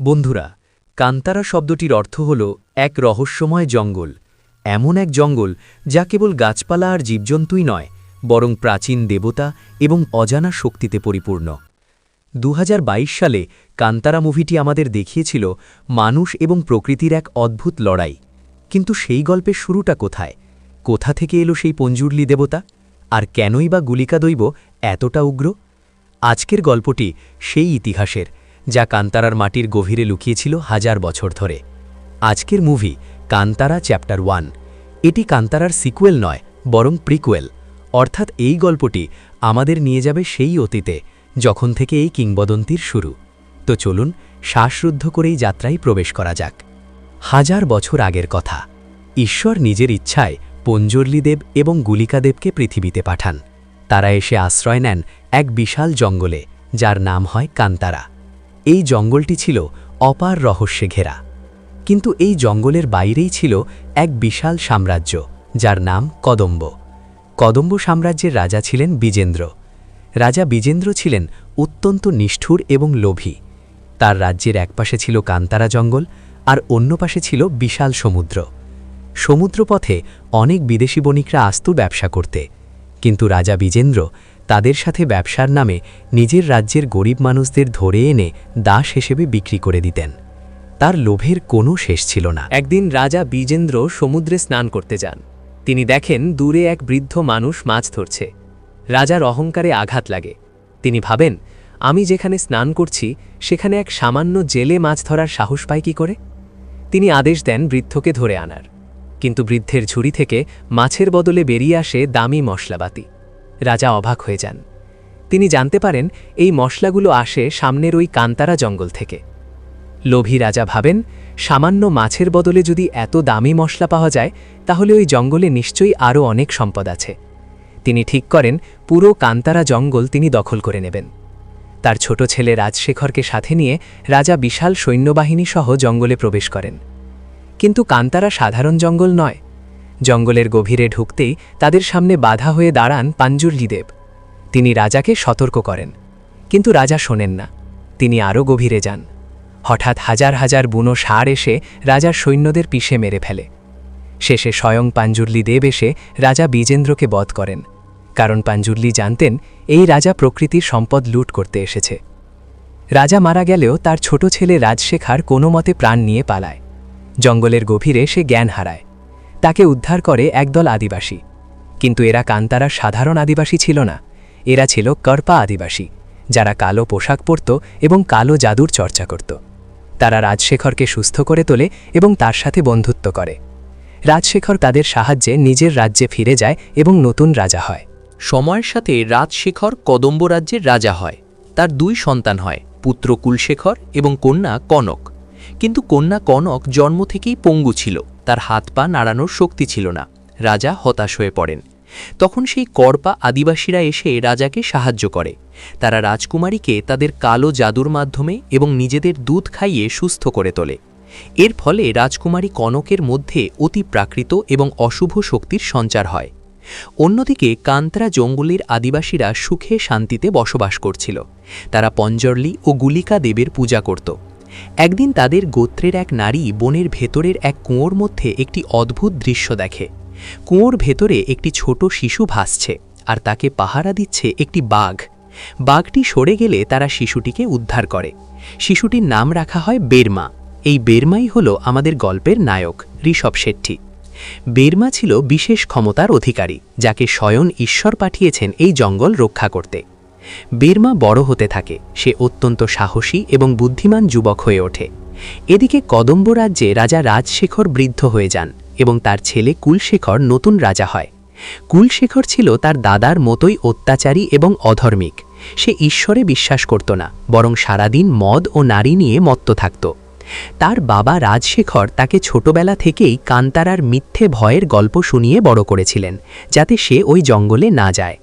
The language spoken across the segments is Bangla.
বন্ধুরা, কান্তারা শব্দটির অর্থ হল এক রহস্যময় জঙ্গল। এমন এক জঙ্গল যা কেবল গাছপালা আর জীবজন্তুই নয়, বরং প্রাচীন দেবতা এবং অজানা শক্তিতে পরিপূর্ণ। ২০২২ সালে কান্তারা মুভিটি আমাদের দেখিয়েছিল মানুষ এবং প্রকৃতির এক অদ্ভুত লড়াই। কিন্তু সেই গল্পের শুরুটা কোথায়? কোথা থেকে এলো সেই পঞ্জুরলি দেবতা? আর কেনই বা গুলিকা দৈব এতটা উগ্র? আজকের গল্পটি সেই ইতিহাসের, যা কান্তারার মাটির গভীরে লুকিয়েছিল হাজার বছর ধরে। আজকের মুভি কান্তারা চ্যাপ্টার 1। এটি কান্তারার সিকুয়েল নয়, বরং প্রিকুয়েল। অর্থাৎ এই গল্পটি আমাদের নিয়ে যাবে সেই অতীতে, যখন থেকে এই কিংবদন্তির শুরু। তো চলুন শ্বাসরুদ্ধ করেই যাত্রায় প্রবেশ করা যাক। হাজার বছর আগের কথা। ঈশ্বর নিজের ইচ্ছায় পঞ্জুরলিদেব এবং গুলিকাদেবকে পৃথিবীতে পাঠান। তারা এসে আশ্রয় নেন এক বিশাল জঙ্গলে, যার নাম হয় কান্তারা। এই জঙ্গলটি ছিল অপার রহস্যে ঘেরা। কিন্তু এই জঙ্গলের বাইরেই ছিল এক বিশাল সাম্রাজ্য, যার নাম কদম্ব। কদম্ব সাম্রাজ্যের রাজা ছিলেন বিজেন্দ্র। রাজা বিজেন্দ্র ছিলেন অত্যন্ত নিষ্ঠুর এবং লোভী। তার রাজ্যের একপাশে ছিল কান্তারা জঙ্গল, আর অন্য পাশে ছিল বিশাল সমুদ্র। সমুদ্রপথে অনেক বিদেশি বণিকরা আসত ব্যবসা করতে, কিন্তু রাজা বিজেন্দ্র তাদের সাথে ব্যবসার নামে নিজের রাজ্যের গরিব মানুষদের ধরে এনে দাস হিসেবে বিক্রি করে দিতেন। তার লোভের কোনো শেষ ছিল না। একদিন রাজা বিজেন্দ্র সমুদ্রে স্নান করতে যান। তিনি দেখেন দূরে এক বৃদ্ধ মানুষ মাছ ধরছে। রাজার অহংকারে আঘাত লাগে। তিনি ভাবেন, আমি যেখানে স্নান করছি সেখানে এক সামান্য জেলে মাছ ধরার সাহস পায় কি করে? তিনি আদেশ দেন বৃদ্ধকে ধরে আনার। কিন্তু বৃদ্ধের ঝুড়ি থেকে মাছের বদলে বেরিয়ে আসে দামি মশলাপাতি। রাজা অবাক হয়ে যান। তিনি জানতে পারেন এই মশলাগুলো আসে সামনের ওই কান্তারা জঙ্গল থেকে। লোভী রাজা ভাবেন, সামান্য মাছের বদলে যদি এত দামি মশলা পাওয়া যায়, তাহলে ওই জঙ্গলে নিশ্চয়ই আরও অনেক সম্পদ আছে। তিনি ঠিক করেন পুরো কান্তারা জঙ্গল তিনি দখল করে নেবেন। তার ছোট ছেলে রাজশেখরকে সাথে নিয়ে রাজা বিশাল সৈন্যবাহিনী সহ জঙ্গলে প্রবেশ করেন। কিন্তু কান্তারা সাধারণ জঙ্গল নয়। জঙ্গলের গভীরে ঢুকতেই তাদের সামনে বাধা হয়ে দাঁড়ান পঞ্জুরলিদেব। তিনি রাজাকে সতর্ক করেন, কিন্তু রাজা শোনেন না। তিনি আরও গভীরে যান। হঠাৎ হাজার হাজার বুনো ষাঁড় এসে রাজার সৈন্যদের পিষে মেরে ফেলে। শেষে স্বয়ং পঞ্জুরলিদেব এসে রাজা বিজেন্দ্রকে বধ করেন, কারণ পঞ্জুরলি জানতেন এই রাজা প্রকৃতির সম্পদ লুট করতে এসেছে। রাজা মারা গেলেও তার ছোট ছেলে রাজশেখর কোনো মতে প্রাণ নিয়ে পালায়। জঙ্গলের গভীরে সে জ্ঞান হারায়। তাকে উদ্ধার করে একদল আদিবাসী। কিন্তু এরা কান্তারার সাধারণ আদিবাসী ছিল না। এরা ছিল করপা আদিবাসী, যারা কালো পোশাক পরত এবং কালো জাদুর চর্চা করত। তারা রাজশেখরকে সুস্থ করে তোলে এবং তার সাথে বন্ধুত্ব করে। রাজশেখর তাদের সাহায্যে নিজের রাজ্যে ফিরে যায় এবং নতুন রাজা হয়। সময়ের সাথে রাজশেখর কদম্ব রাজ্যের রাজা হয়। তার 2 সন্তান হয়, পুত্র কুলশেখর এবং কন্যা কনক। কিন্তু কন্যা কনক জন্ম থেকেই পঙ্গু ছিল, তার হাত পা নাড়ানোর শক্তি ছিল না। রাজা হতাশ হয়ে পড়েন। তখন সেই করপা আদিবাসীরা এসে রাজাকে সাহায্য করে। তারা রাজকুমারীকে তাদের কালো জাদুর মাধ্যমে এবং নিজেদের দুধ খাইয়ে সুস্থ করে তোলে। এর ফলে রাজকুমারী কনকের মধ্যে অতি প্রাকৃত এবং অশুভ শক্তির সঞ্চার হয়। অন্যদিকে কান্তারা জঙ্গলের আদিবাসীরা সুখে শান্তিতে বসবাস করছিল। তারা পঞ্জুরলি ও গুলিকা দেবের পূজা করত। একদিন তাদের গোত্রের এক নারী বনের ভেতরের এক কুয়োর মধ্যে একটি অদ্ভুত দৃশ্য দেখে। কুয়োর ভেতরে একটি ছোট শিশু ভাসছে, আর তাকে পাহারা দিচ্ছে একটি বাঘ। বাঘটি সরে গেলে তারা শিশুটিকে উদ্ধার করে। শিশুটির নাম রাখা হয় বেরমা। এই বেরমাই হল আমাদের গল্পের নায়ক ঋষভ শেট্টি। বেরমা ছিল বিশেষ ক্ষমতার অধিকারী, যাকে স্বয়ং ঈশ্বর পাঠিয়েছেন এই জঙ্গল রক্ষা করতে। বেরমা বড় হতে থাকে। সে অত্যন্ত সাহসী এবং বুদ্ধিমান যুবক হয়ে ওঠে। এদিকে কদম্ব রাজ্যে রাজা রাজশেখর বৃদ্ধ হয়ে যান এবং তার ছেলে কুলশেখর নতুন রাজা হয়। কুলশেখর ছিল তার দাদার মতোই অত্যাচারী এবং অধর্মিক। সে ঈশ্বরে বিশ্বাস করত না, বরং সারাদিন মদ ও নারী নিয়ে মত্ত থাকত। তার বাবা রাজশেখর তাকে ছোটবেলা থেকেই কান্তারার মিথ্যে ভয়ের গল্প শুনিয়ে বড় করেছিলেন, যাতে সে ওই জঙ্গলে না যায়।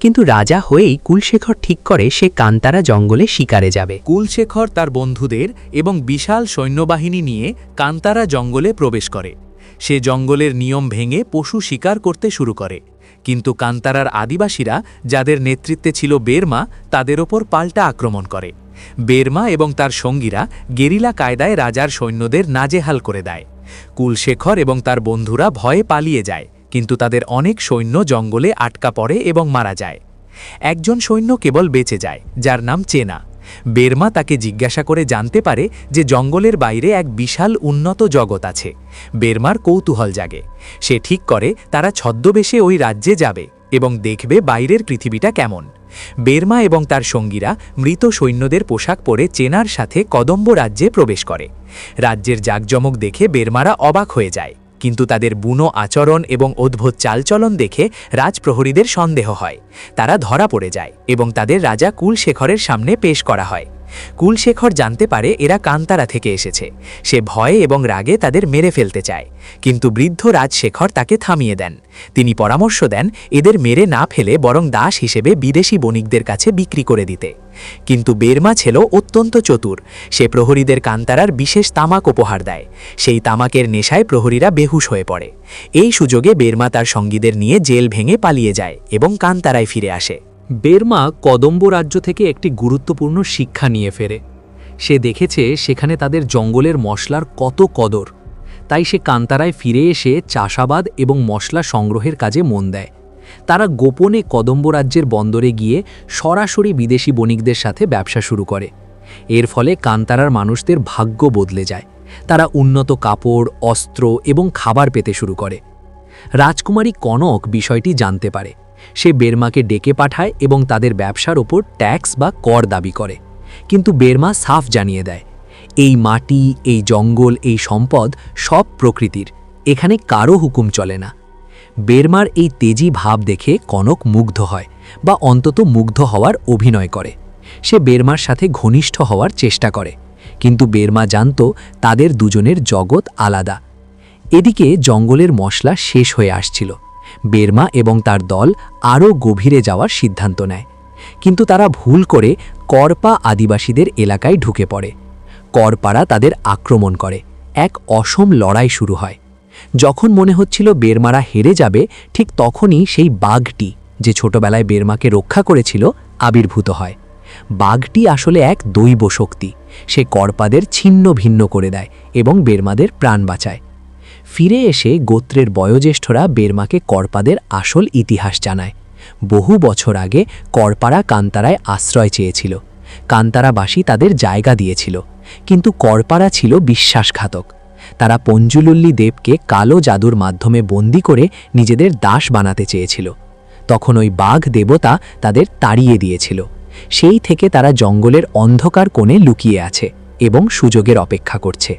কিন্তু রাজা হয়েই কুলশেখর ঠিক করে সে কান্তারা জঙ্গলে শিকারে যাবে। কুলশেখর তার বন্ধুদের এবং বিশাল সৈন্যবাহিনী নিয়ে কান্তারা জঙ্গলে প্রবেশ করে। সে জঙ্গলের নিয়ম ভেঙে পশু শিকার করতে শুরু করে। কিন্তু কান্তারার আদিবাসীরা, যাদের নেতৃত্বে ছিল বেরমা, তাদের ওপর পাল্টা আক্রমণ করে। বেরমা এবং তার সঙ্গীরা গেরিলা কায়দায় রাজার সৈন্যদের নাজেহাল করে দেয়। কুলশেখর এবং তার বন্ধুরা ভয়ে পালিয়ে যায়, কিন্তু তাদের অনেক সৈন্য জঙ্গলে আটকা পড়ে এবং মারা যায়। একজন সৈন্য কেবল বেঁচে যায়, যার নাম চেনা। বেরমা তাকে জিজ্ঞাসা করে জানতে পারে যে জঙ্গলের বাইরে এক বিশাল উন্নত জগৎ আছে। বেরমার কৌতূহল জাগে। সে ঠিক করে তারা ছদ্মবেশে ওই রাজ্যে যাবে এবং দেখবে বাইরের পৃথিবীটা কেমন। বেরমা এবং তার সঙ্গীরা মৃত সৈন্যদের পোশাক পরে চেনার সাথে কদম্ব রাজ্যে প্রবেশ করে। রাজ্যের জাঁকজমক দেখে বেরমারা অবাক হয়ে যায়, কিন্তু তাদের বুনো আচরণ এবং অদ্ভুত চালচলন দেখে রাজপ্রহরীদের সন্দেহ হয়। তারা ধরা পড়ে যায় এবং তাদের রাজা কুলশেখরের সামনে পেশ করা হয়। কুলশেখর জানতে পারে এরা কান্তারা থেকে এসেছে। সে ভয়ে এবং রাগে তাদের মেরে ফেলতে চায়, কিন্তু বৃদ্ধ রাজশেখর তাকে থামিয়ে দেন। তিনি পরামর্শ দেন এদের মেরে না ফেলে বরং দাস হিসেবে বিদেশি বণিকদের কাছে বিক্রি করে দিতে। কিন্তু বেরমা ছিল অত্যন্ত চতুর। সে প্রহরীদের কান্তারার বিশেষ তামাক উপহার দেয়। সেই তামাকের নেশায় প্রহরীরা বেহুশ হয়ে পড়ে। এই সুযোগে বেরমা তার সঙ্গীদের নিয়ে জেল ভেঙে পালিয়ে যায় এবং কান্তারায় ফিরে আসে। বেরমা কদম্ব রাজ্য থেকে একটি গুরুত্বপূর্ণ শিক্ষা নিয়ে ফেরে। সে দেখেছে সেখানে তাদের জঙ্গলের মশলার কত কদর। তাই সে কান্তারায় ফিরে এসে চাষাবাদ এবং মশলা সংগ্রহের কাজে মন দেয়। তারা গোপনে কদম্ব রাজ্যের বন্দরে গিয়ে সরাসরি বিদেশি বণিকদের সাথে ব্যবসা শুরু করে। এর ফলে কান্তারার মানুষদের ভাগ্য বদলে যায়। তারা উন্নত কাপড়, অস্ত্র এবং খাবার পেতে শুরু করে। রাজকুমারী কনক বিষয়টি জানতে পারে। সে বেরমাকে ডেকে পাঠায় এবং তাদের ব্যবসার ওপর ট্যাক্স বা কর দাবি করে। কিন্তু বেরমা সাফ জানিয়ে দেয়, এই মাটি, এই জঙ্গল, এই সম্পদ সব প্রকৃতির, এখানে কারো হুকুম চলে না। বেরমার এই তেজি ভাব দেখে কনক মুগ্ধ হয়, বা অন্তত মুগ্ধ হওয়ার অভিনয় করে। সে বেরমার সাথে ঘনিষ্ঠ হওয়ার চেষ্টা করে, কিন্তু বেরমা জানত তাদের দুজনের জগৎ আলাদা। এদিকে জঙ্গলের মশলা শেষ হয়ে আসছিল। বেরমা এবং তার দল আরও গভীরে যাওয়ার সিদ্ধান্ত নেয়, কিন্তু তারা ভুল করে করপা আদিবাসীদের এলাকায় ঢুকে পড়ে। করপারা তাদের আক্রমণ করে। এক অসম লড়াই শুরু হয়। যখন মনে হচ্ছিল বেরমারা হেরে যাবে, ঠিক তখনই সেই বাঘটি, যে ছোটবেলায় বেরমাকে রক্ষা করেছিল, আবির্ভূত হয়। বাঘটি আসলে এক দৈব শক্তি। সে করপাদের ছিন্ন ভিন্ন করে দেয় এবং বেরমাদের প্রাণ বাঁচায়। ফিরে এসে গোত্রের বয়োজ্যেষ্ঠরা বেরমাকে করপাদের আসল ইতিহাস জানায়। বহু বছর আগে করপারা কান্তারায় আশ্রয় চেয়েছিল। কান্তারাবাসী তাদের জায়গা দিয়েছিল, কিন্তু করপারা ছিল বিশ্বাসঘাতক। তারা পঞ্জুলুল্লি দেবকে কালো জাদুর মাধ্যমে বন্দী করে নিজেদের দাস বানাতে চেয়েছিল। তখন ওই বাঘ দেবতা তাদের তাড়িয়ে দিয়েছিল। সেই থেকে তারা জঙ্গলের অন্ধকার কোণে লুকিয়ে আছে এবং সুযোগের অপেক্ষা করছে।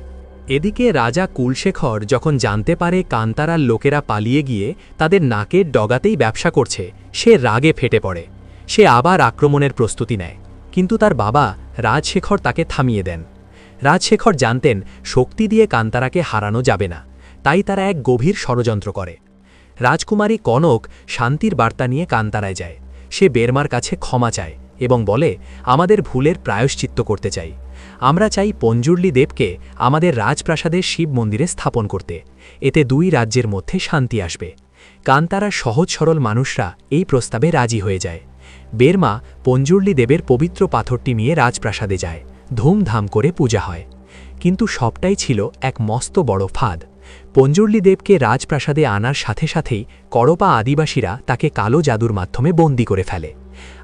এদিকে রাজা কুলশেখর যখন জানতে পারে কান্তারার লোকেরা পালিয়ে গিয়ে তাদের নাকের ডগাতেই ব্যবসা করছে, সে রাগে ফেটে পড়ে। সে আবার আক্রমণের প্রস্তুতি নেয়, কিন্তু তার বাবা রাজশেখর তাকে থামিয়ে দেন। রাজশেখর জানতেন শক্তি দিয়ে কান্তারাকে হারানো যাবে না, তাই তারা এক গভীর ষড়যন্ত্র করে। রাজকুমারী কনক শান্তির বার্তা নিয়ে কান্তারায় যায়। সে বেরমার কাছে ক্ষমা চায় এবং বলে, আমাদের ভুলের প্রায়শ্চিত্ত করতে চাই। আমরা চাই পঞ্জুর্লি দেবকে আমাদের রাজপ্রাসাদের শিব মন্দিরে স্থাপন করতে। এতে দুই রাজ্যের মধ্যে শান্তি আসবে। কান্তারার সহজ সরল মানুষরা এই প্রস্তাবে রাজি হয়ে যায়। বেরমা পঞ্জুর্লি দেবের পবিত্র পাথরটি নিয়ে রাজপ্রাসাদে যায়। ধুমধাম করে পূজা হয়। কিন্তু সবটাই ছিল এক মস্ত বড় ফাঁদ। পঞ্জুর্লি দেবকে রাজপ্রাসাদে আনার সাথে সাথেই করপা আদিবাসীরা তাকে কালো জাদুর মাধ্যমে বন্দী করে ফেলে।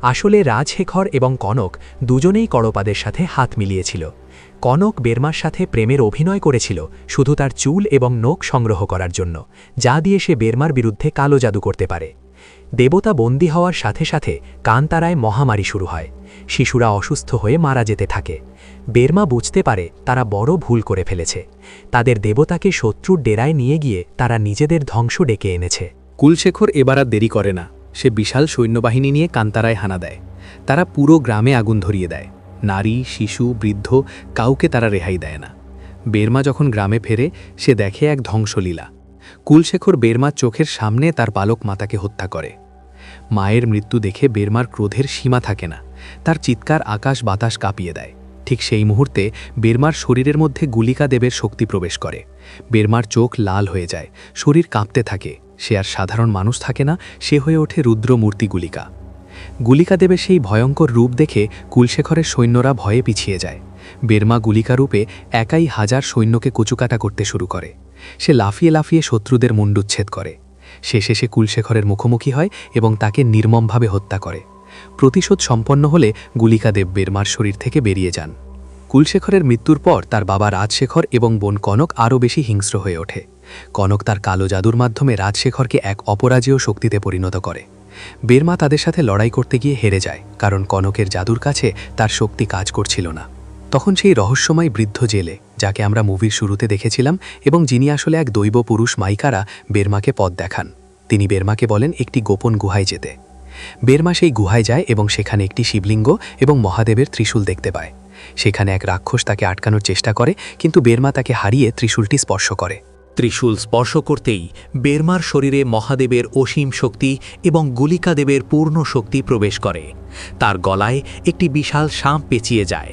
আসলে রাজশেখর এবং কনক দুজনেই করপাদের সাথে হাত মিলিয়েছিল। কনক বেরমার সাথে প্রেমের অভিনয় করেছিল শুধু তার চুল এবং নখ সংগ্রহ করার জন্য, যা দিয়ে সে বেরমার বিরুদ্ধে কালো জাদু করতে পারে। দেবতা বন্দী হওয়ার সাথে সাথে কান্তারায় মহামারী শুরু হয়। শিশুরা অসুস্থ হয়ে মারা যেতে থাকে। বেরমা বুঝতে পারে তারা বড় ভুল করে ফেলেছে। তাদের দেবতাকে শত্রুর ডেরায় নিয়ে গিয়ে তারা নিজেদের ধ্বংস ডেকে এনেছে। কুলশেখর এবার আর দেরি করে না। সে বিশাল সৈন্যবাহিনী নিয়ে কান্তারায় হানা দেয়। তারা পুরো গ্রামে আগুন ধরিয়ে দেয়। নারী, শিশু, বৃদ্ধ কাউকে তারা রেহাই দেয় না। বেরমা যখন গ্রামে ফেরে, সে দেখে এক ধ্বংসলীলা। কুলশেখর বেরমার চোখের সামনে তার বালক মাতাকে হত্যা করে। মায়ের মৃত্যু দেখে বেরমার ক্রোধের সীমা থাকে না। তার চিৎকার আকাশ বাতাস কাঁপিয়ে দেয়। ঠিক সেই মুহূর্তে বেরমার শরীরের মধ্যে গুলিকা দেবের শক্তি প্রবেশ করে। বেরমার চোখ লাল হয়ে যায়, শরীর কাঁপতে থাকে। সে আর সাধারণ মানুষ থাকে না, সে হয়ে ওঠে রুদ্রমূর্তি গুলিকা। গুলিকাদেবের সেই ভয়ঙ্কর রূপ দেখে কুলশেখরের সৈন্যরা ভয়ে পিছিয়ে যায়। বেরমা গুলিকা রূপে একাই হাজার সৈন্যকে কচুকাটা করতে শুরু করে। সে লাফিয়ে লাফিয়ে শত্রুদের মুণ্ডুচ্ছেদ করে। শেষে সে কুলশেখরের মুখোমুখি হয় এবং তাকে নির্মমভাবে হত্যা করে। প্রতিশোধ সম্পন্ন হলে গুলিকাদেব বেরমার শরীর থেকে বেরিয়ে যান। কুলশেখরের মৃত্যুর পর তার বাবা রাজশেখর এবং বোন কনক আরও বেশি হিংস্র হয়ে ওঠে। কনক তার কালো জাদুর মাধ্যমে রাজশেখরকে এক অপরাজেয় শক্তিতে পরিণত করে। বেরমা তাদের সাথে লড়াই করতে গিয়ে হেরে যায়, কারণ কনকের জাদুর কাছে তার শক্তি কাজ করছিল না। তখন সেই রহস্যময় বৃদ্ধ জেলে, যাকে আমরা মুভির শুরুতে দেখেছিলাম এবং যিনি আসলে এক দৈব পুরুষ মাইকারা, বেরমাকে পথ দেখান। তিনি বেরমাকে বলেন একটি গোপন গুহায় যেতে। বেরমা সেই গুহায় যায় এবং সেখানে একটি শিবলিঙ্গ এবং মহাদেবের ত্রিশূল দেখতে পায়। সেখানে এক রাক্ষস তাকে আটকানোর চেষ্টা করে, কিন্তু বেরমা তাকে হারিয়ে ত্রিশূলটি স্পর্শ করে। ত্রিশূল স্পর্শ করতেই বেরমার শরীরে মহাদেবের অসীম শক্তি এবং গুলিকাদেবের পূর্ণ শক্তি প্রবেশ করে। তার গলায় একটি বিশাল সাপ পেঁচিয়ে যায়।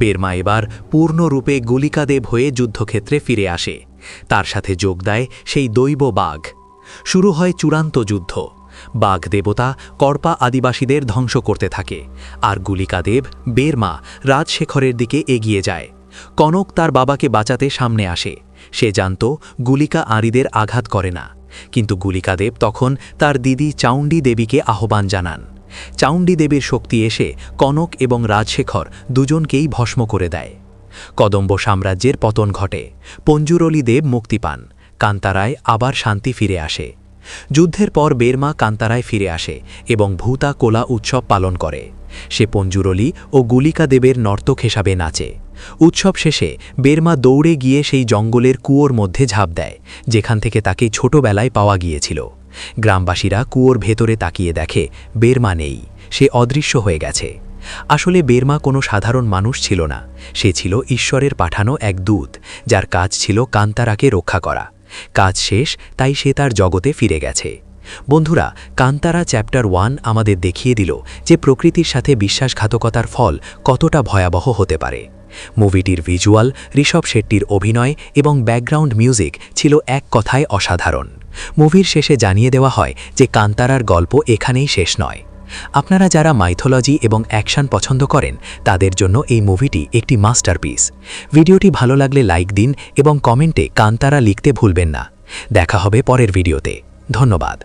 বেরমা এবার পূর্ণরূপে গুলিকাদেব হয়ে যুদ্ধক্ষেত্রে ফিরে আসে। তার সাথে যোগ দেয় সেই দৈব বাঘ। শুরু হয় চূড়ান্ত যুদ্ধ। বাঘ দেবতা কর্পা আদিবাসীদের ধ্বংস করতে থাকে, আর গুলিকাদেব বেরমা রাজশেখরের দিকে এগিয়ে যায়। কনক তার বাবাকে বাঁচাতে সামনে আসে। সে জানত গুলিকা আঁরিদের আঘাত করে না, কিন্তু গুলিকাদেব তখন তার দিদি চাউণ্ডী দেবীকে আহ্বান জানান। চাউণ্ডী দেবীর শক্তি এসে কনক এবং রাজশেখর দুজনকেই ভস্ম করে দেয়। কদম্ব সাম্রাজ্যের পতন ঘটে। পঞ্জুরলি দেব মুক্তি পান। কান্তারায় আবার শান্তি ফিরে আসে। যুদ্ধের পর বেরমা কান্তারায় ফিরে আসে এবং ভূতা কোলা উৎসব পালন করে। সে পঞ্জুরলি ও গুলিকা দেবের নর্তক হিসাবে নাচে। উৎসব শেষে বেরমা দৌড়ে গিয়ে সেই জঙ্গলের কুয়োর মধ্যে ঝাঁপ দেয়, যেখান থেকে তাকে ছোটবেলায় পাওয়া গিয়েছিল। গ্রামবাসীরা কুয়োর ভেতরে তাকিয়ে দেখে বেরমা নেই, সে অদৃশ্য হয়ে গেছে। আসলে বেরমা কোনো সাধারণ মানুষ ছিল না, সে ছিল ঈশ্বরের পাঠানো এক দূত, যার কাজ ছিল কান্তারাকে রক্ষা করা। কাজ শেষ, তাই সে তার জগতে ফিরে গেছে। বন্ধুরা, কান্তারা চ্যাপ্টার 1 আমাদের দেখিয়ে দিল যে প্রকৃতির সাথে বিশ্বাসঘাতকতার ফল কতটা ভয়াবহ হতে পারে। মুভিটির ভিজুয়াল, ঋষভ শেট্টির অভিনয় এবং ব্যাকগ্রাউন্ড মিউজিক ছিল এক কথায় অসাধারণ। মুভির শেষে জানিয়ে দেওয়া হয় যে কান্তারার গল্প এখানেই শেষ নয়। আপনারা যারা মাইথোলজি এবং অ্যাকশন পছন্দ করেন, তাদের জন্য এই মুভিটি একটি মাস্টারপিস। ভিডিওটি ভালো লাগলে লাইক দিন এবং কমেন্টে কান্তারা লিখতে ভুলবেন না। দেখা হবে পরের ভিডিওতে। ধন্যবাদ।